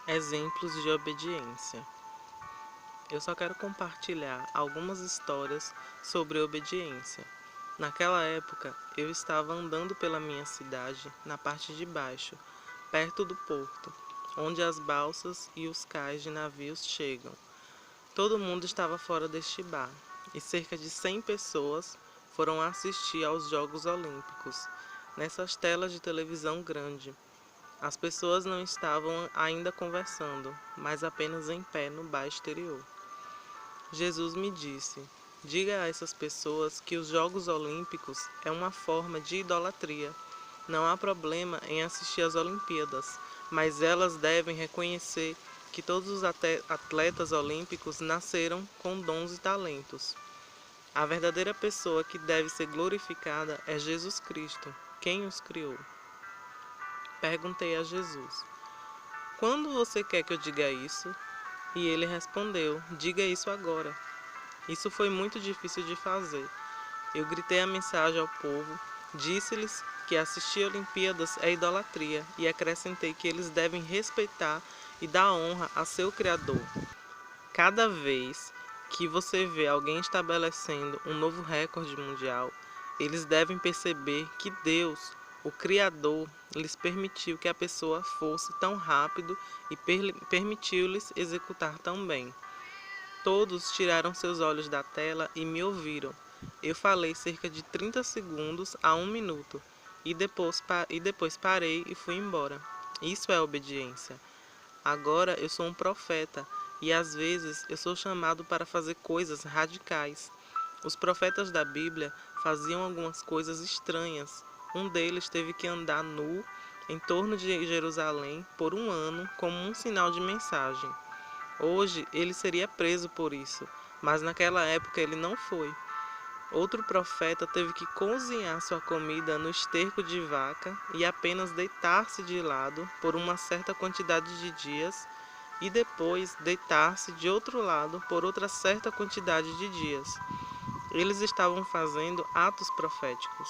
Exemplos de obediência. Eu só quero compartilhar algumas histórias sobre obediência. Naquela época, eu estava andando pela minha cidade, na parte de baixo, perto do porto, onde as balsas e os cais de navios chegam. Todo mundo estava fora deste bar, e cerca de 100 pessoas foram assistir aos Jogos Olímpicos, nessas telas de televisão grande. As pessoas não estavam ainda conversando, mas apenas em pé no bar exterior. Jesus me disse: diga a essas pessoas que os Jogos Olímpicos é uma forma de idolatria. Não há problema em assistir às Olimpíadas, mas elas devem reconhecer que todos os atletas olímpicos nasceram com dons e talentos. A verdadeira pessoa que deve ser glorificada é Jesus Cristo, quem os criou. Perguntei a Jesus: quando você quer que eu diga isso? E ele respondeu: diga isso agora. Isso foi muito difícil de fazer. Eu gritei a mensagem ao povo, disse-lhes que assistir Olimpíadas é idolatria e acrescentei que eles devem respeitar e dar honra a seu Criador. Cada vez que você vê alguém estabelecendo um novo recorde mundial, eles devem perceber que Deus, o Criador, lhes permitiu que a pessoa fosse tão rápido e permitiu-lhes executar tão bem. Todos tiraram seus olhos da tela e me ouviram. Eu falei cerca de 30 segundos a 1 minuto e depois parei e fui embora. Isso é obediência. Agora eu sou um profeta e às vezes eu sou chamado para fazer coisas radicais. Os profetas da Bíblia faziam algumas coisas estranhas. Um deles teve que andar nu em torno de Jerusalém por 1 ano como um sinal de mensagem. Hoje ele seria preso por isso, mas naquela época ele não foi. Outro profeta teve que cozinhar sua comida no esterco de vaca e apenas deitar-se de lado por uma certa quantidade de dias e depois deitar-se de outro lado por outra certa quantidade de dias. Eles estavam fazendo atos proféticos.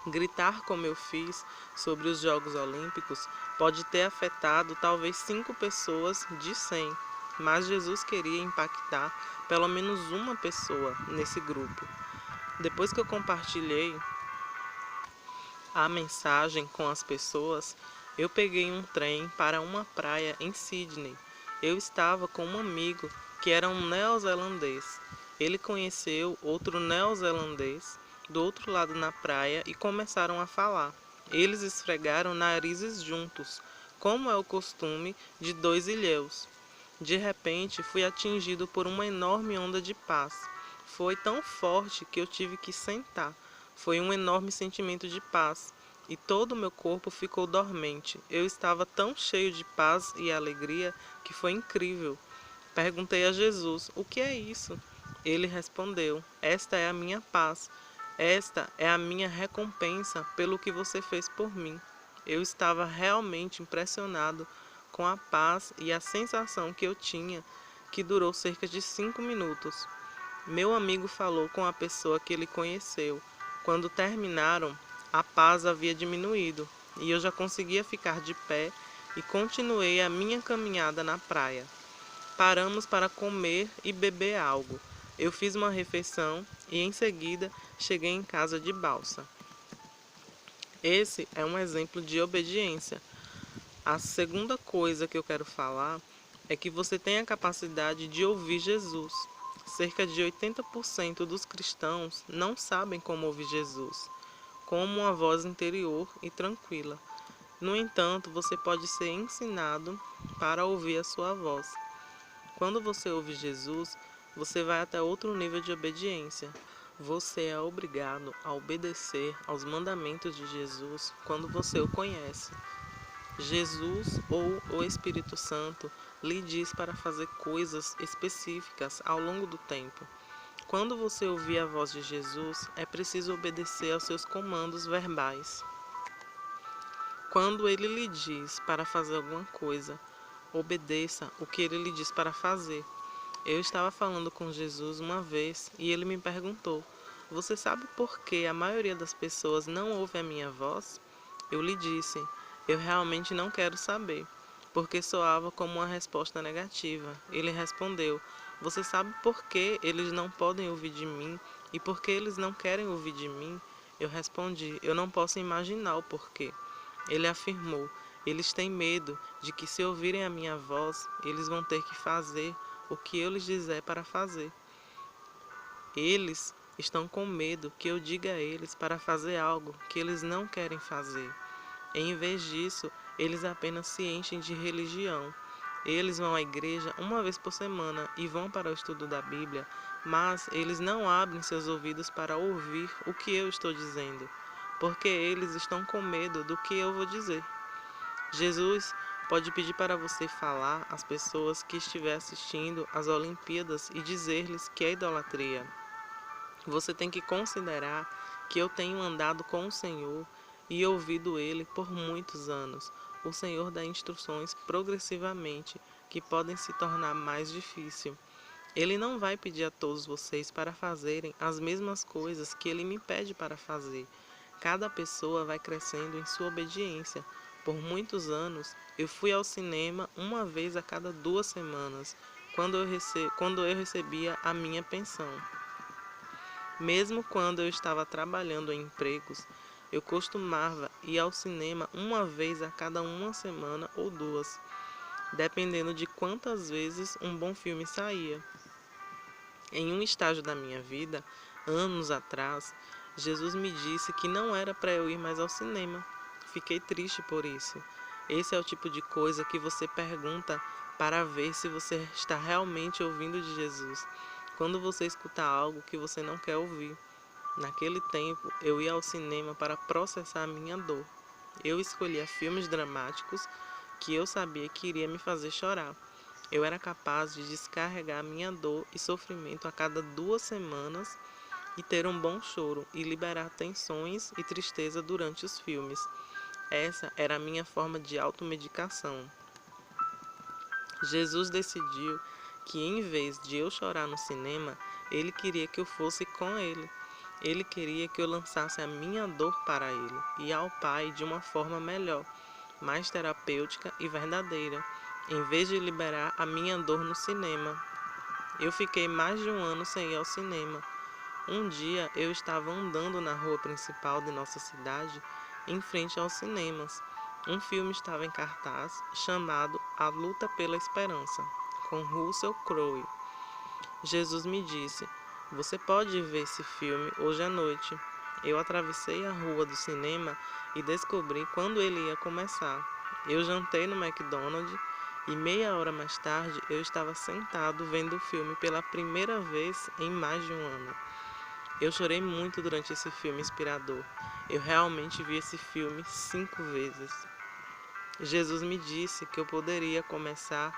Gritar como eu fiz sobre os Jogos Olímpicos pode ter afetado talvez 5 pessoas de 100, mas Jesus queria impactar pelo menos uma pessoa nesse grupo. Depois que eu compartilhei a mensagem com as pessoas, eu peguei um trem para uma praia em Sydney. Eu estava com um amigo que era um neozelandês. Ele conheceu outro neozelandês do outro lado na praia e começaram a falar. Eles esfregaram narizes juntos, como é o costume de dois ilhéus. De repente, fui atingido por uma enorme onda de paz. Foi tão forte que eu tive que sentar. Foi um enorme sentimento de paz e todo o meu corpo ficou dormente. Eu estava tão cheio de paz e alegria que foi incrível. Perguntei a Jesus: o que é isso? Ele respondeu: esta é a minha paz. Esta é a minha recompensa pelo que você fez por mim. Eu estava realmente impressionado com a paz e a sensação que eu tinha, que durou cerca de 5 minutos. Meu amigo falou com a pessoa que ele conheceu. Quando terminaram, a paz havia diminuído e eu já conseguia ficar de pé e continuei a minha caminhada na praia. Paramos para comer e beber algo. Eu fiz uma refeição e em seguida cheguei em casa de balsa. Esse é um exemplo de obediência. A segunda coisa que eu quero falar é que você tem a capacidade de ouvir Jesus. Cerca de 80% dos cristãos não sabem como ouvir Jesus, como uma voz interior e tranquila. No entanto, você pode ser ensinado para ouvir a sua voz. Quando você ouve Jesus, você vai até outro nível de obediência. Você é obrigado a obedecer aos mandamentos de Jesus quando você o conhece. Jesus ou o Espírito Santo lhe diz para fazer coisas específicas ao longo do tempo. Quando você ouvir a voz de Jesus, é preciso obedecer aos seus comandos verbais. Quando ele lhe diz para fazer alguma coisa, obedeça o que ele lhe diz para fazer. Eu estava falando com Jesus uma vez e ele me perguntou: você sabe por que a maioria das pessoas não ouve a minha voz? Eu lhe disse: eu realmente não quero saber. porque soava como uma resposta negativa. Ele respondeu: Você sabe por que eles não podem ouvir de mim e por que eles não querem ouvir de mim? Eu respondi: Eu não posso imaginar o porquê. Ele afirmou: Eles têm medo de que, se ouvirem a minha voz, eles vão ter que fazer o que eu lhes disser para fazer. Eles estão com medo que eu diga a eles para fazer algo que eles não querem fazer. Em vez disso, eles apenas se enchem de religião. Eles vão à igreja uma vez por semana e vão para o estudo da Bíblia, mas eles não abrem seus ouvidos para ouvir o que eu estou dizendo, porque eles estão com medo do que eu vou dizer. Jesus pode pedir para você falar às pessoas que estiver assistindo às Olimpíadas e dizer-lhes que é idolatria. Você tem que considerar que eu tenho andado com o Senhor e ouvido Ele por muitos anos. O Senhor dá instruções progressivamente que podem se tornar mais difíceis. Ele não vai pedir a todos vocês para fazerem as mesmas coisas que Ele me pede para fazer. Cada pessoa vai crescendo em sua obediência. Por muitos anos, eu fui ao cinema uma vez a cada 2 semanas, quando eu recebia a minha pensão. Mesmo quando eu estava trabalhando em empregos, eu costumava ir ao cinema uma vez a cada 1 semana ou 2, dependendo de quantas vezes um bom filme saía. Em um estágio da minha vida, anos atrás, Jesus me disse que não era para eu ir mais ao cinema. Fiquei triste por isso. Esse é o tipo de coisa que você pergunta para ver se você está realmente ouvindo de Jesus. Quando você escuta algo que você não quer ouvir. Naquele tempo, eu ia ao cinema para processar a minha dor. Eu escolhia filmes dramáticos que eu sabia que iria me fazer chorar. Eu era capaz de descarregar minha dor e sofrimento a cada 2 semanas e ter um bom choro e liberar tensões e tristeza durante os filmes. Essa era a minha forma de automedicação. Jesus decidiu que, em vez de eu chorar no cinema, ele queria que eu fosse com ele. Ele queria que eu lançasse a minha dor para ele e ao Pai de uma forma melhor, mais terapêutica e verdadeira, em vez de liberar a minha dor no cinema. Eu fiquei mais de 1 ano sem ir ao cinema. Um dia eu estava andando na rua principal de nossa cidade, em frente aos cinemas. Um filme estava em cartaz chamado A Luta pela Esperança, com Russell Crowe. Jesus me disse: Você pode ver esse filme hoje à noite. Eu atravessei a rua do cinema e descobri quando ele ia começar. Eu jantei no McDonald's e meia hora mais tarde eu estava sentado vendo o filme pela primeira vez em mais de 1 ano. Eu chorei muito durante esse filme inspirador. Eu realmente vi esse filme 5 vezes. Jesus me disse que eu poderia começar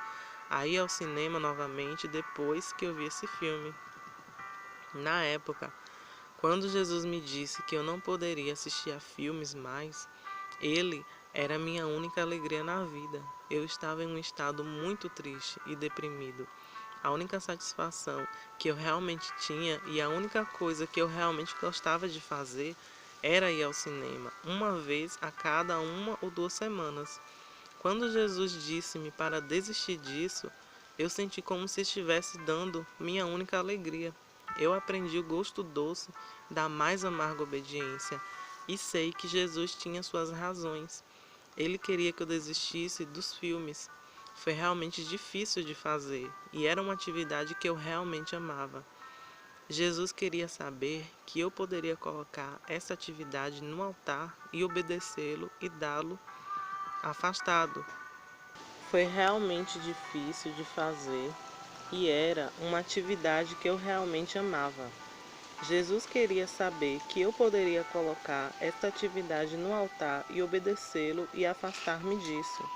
a ir ao cinema novamente depois que eu vi esse filme. Na época, quando Jesus me disse que eu não poderia assistir a filmes mais, ele era a minha única alegria na vida. Eu estava em um estado muito triste e deprimido. A única satisfação que eu realmente tinha e a única coisa que eu realmente gostava de fazer era ir ao cinema, uma vez a cada 1 ou 2 semanas. Quando Jesus disse-me para desistir disso, eu senti como se estivesse dando minha única alegria. Eu aprendi o gosto doce da mais amarga obediência e sei que Jesus tinha suas razões. Ele queria que eu desistisse dos filmes. Foi realmente difícil de fazer e era uma atividade que eu realmente amava. Jesus queria saber que eu poderia colocar essa atividade no altar e obedecê-lo e dá-lo afastado. Foi realmente difícil de fazer e era uma atividade que eu realmente amava. Jesus queria saber que eu poderia colocar esta atividade no altar e obedecê-lo e afastar-me disso.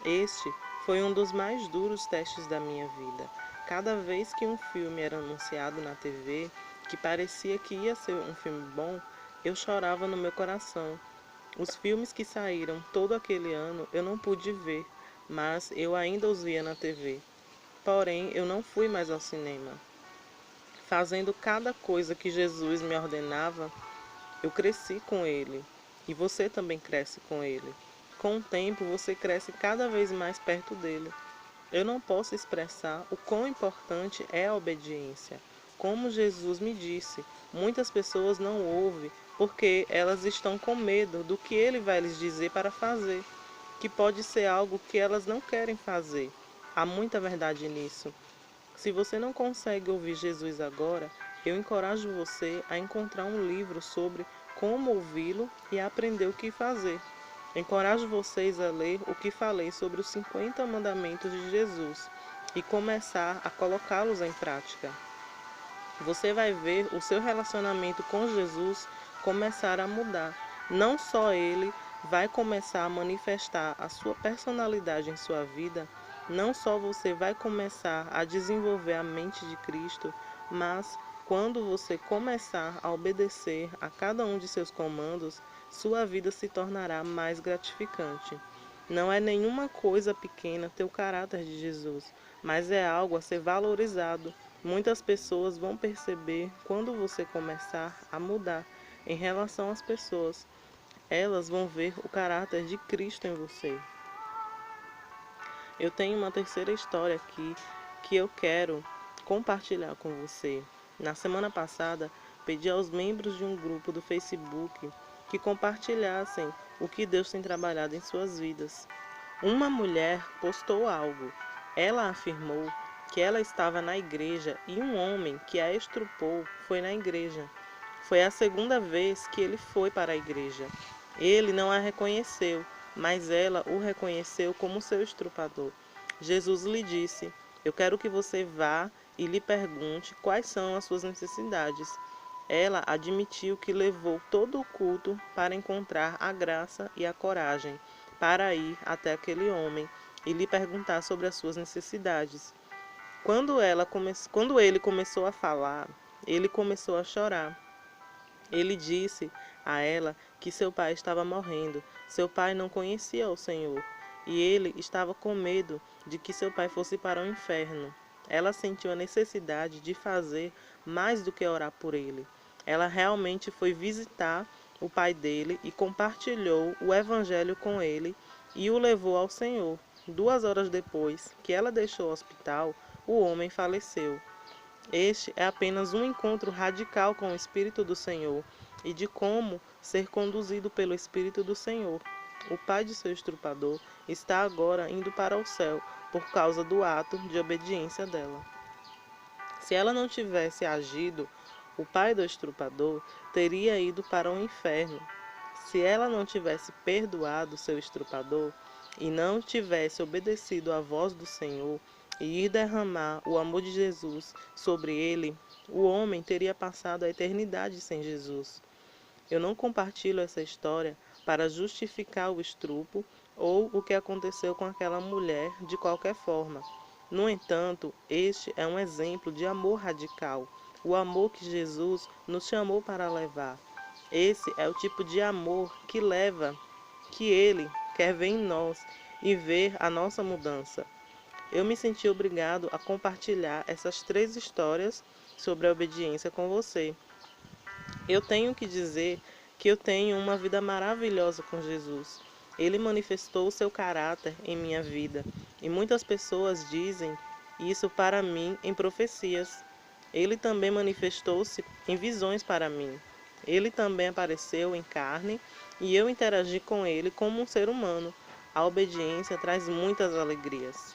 Este foi um dos mais duros testes da minha vida. Cada vez que um filme era anunciado na TV, que parecia que ia ser um filme bom, eu chorava no meu coração. Os filmes que saíram todo aquele ano eu não pude ver, mas eu ainda os via na TV. Porém, eu não fui mais ao cinema. Fazendo cada coisa que Jesus me ordenava, eu cresci com ele. E você também cresce com ele. Com o tempo, você cresce cada vez mais perto dele. Eu não posso expressar o quão importante é a obediência. Como Jesus me disse, muitas pessoas não ouvem porque elas estão com medo do que ele vai lhes dizer para fazer, que pode ser algo que elas não querem fazer. Há muita verdade nisso. Se você não consegue ouvir Jesus agora, eu encorajo você a encontrar um livro sobre como ouvi-lo e aprender o que fazer. Encorajo vocês a ler o que falei sobre os 50 mandamentos de Jesus e começar a colocá-los em prática. Você vai ver o seu relacionamento com Jesus começar a mudar. Não só ele vai começar a manifestar a sua personalidade em sua vida, não só você vai começar a desenvolver a mente de Cristo, mas quando você começar a obedecer a cada um de seus comandos, sua vida se tornará mais gratificante. Não é nenhuma coisa pequena ter o caráter de Jesus, mas é algo a ser valorizado. Muitas pessoas vão perceber quando você começar a mudar em relação às pessoas. Elas vão ver o caráter de Cristo em você. Eu tenho uma terceira história aqui que eu quero compartilhar com você. Na semana passada, pedi aos membros de um grupo do Facebook que compartilhassem o que Deus tem trabalhado em suas vidas. Uma mulher postou algo. Ela afirmou que ela estava na igreja e um homem que a estrupou foi na igreja. Foi a segunda vez que ele foi para a igreja. Ele não a reconheceu, mas ela o reconheceu como seu estrupador. Jesus lhe disse: Eu quero que você vá e lhe pergunte quais são as suas necessidades. Ela admitiu que levou todo o culto para encontrar a graça e a coragem para ir até aquele homem e lhe perguntar sobre as suas necessidades. Quando ele começou a falar, ele começou a chorar. Ele disse a ela que seu pai estava morrendo. Seu pai não conhecia o Senhor e ele estava com medo de que seu pai fosse para o inferno. Ela sentiu a necessidade de fazer mais do que orar por ele. Ela realmente foi visitar o pai dele e compartilhou o evangelho com ele e o levou ao Senhor. 2 horas depois que ela deixou o hospital, o homem faleceu. Este é apenas um encontro radical com o Espírito do Senhor e de como ser conduzido pelo Espírito do Senhor. O pai de seu estrupador está agora indo para o céu por causa do ato de obediência dela. Se ela não tivesse agido, o pai do estrupador teria ido para o inferno. Se ela não tivesse perdoado seu estrupador e não tivesse obedecido à voz do Senhor e ir derramar o amor de Jesus sobre ele, o homem teria passado a eternidade sem Jesus. Eu não compartilho essa história para justificar o estupro ou o que aconteceu com aquela mulher de qualquer forma. No entanto, este é um exemplo de amor radical, o amor que Jesus nos chamou para levar. Esse é o tipo de amor que leva, que Ele quer ver em nós e ver a nossa mudança. Eu me senti obrigado a compartilhar essas 3 histórias sobre a obediência com você. Eu tenho que dizer que eu tenho uma vida maravilhosa com Jesus. Ele manifestou o seu caráter em minha vida e muitas pessoas dizem isso para mim em profecias. Ele também manifestou-se em visões para mim. Ele também apareceu em carne e eu interagi com ele como um ser humano. A obediência traz muitas alegrias.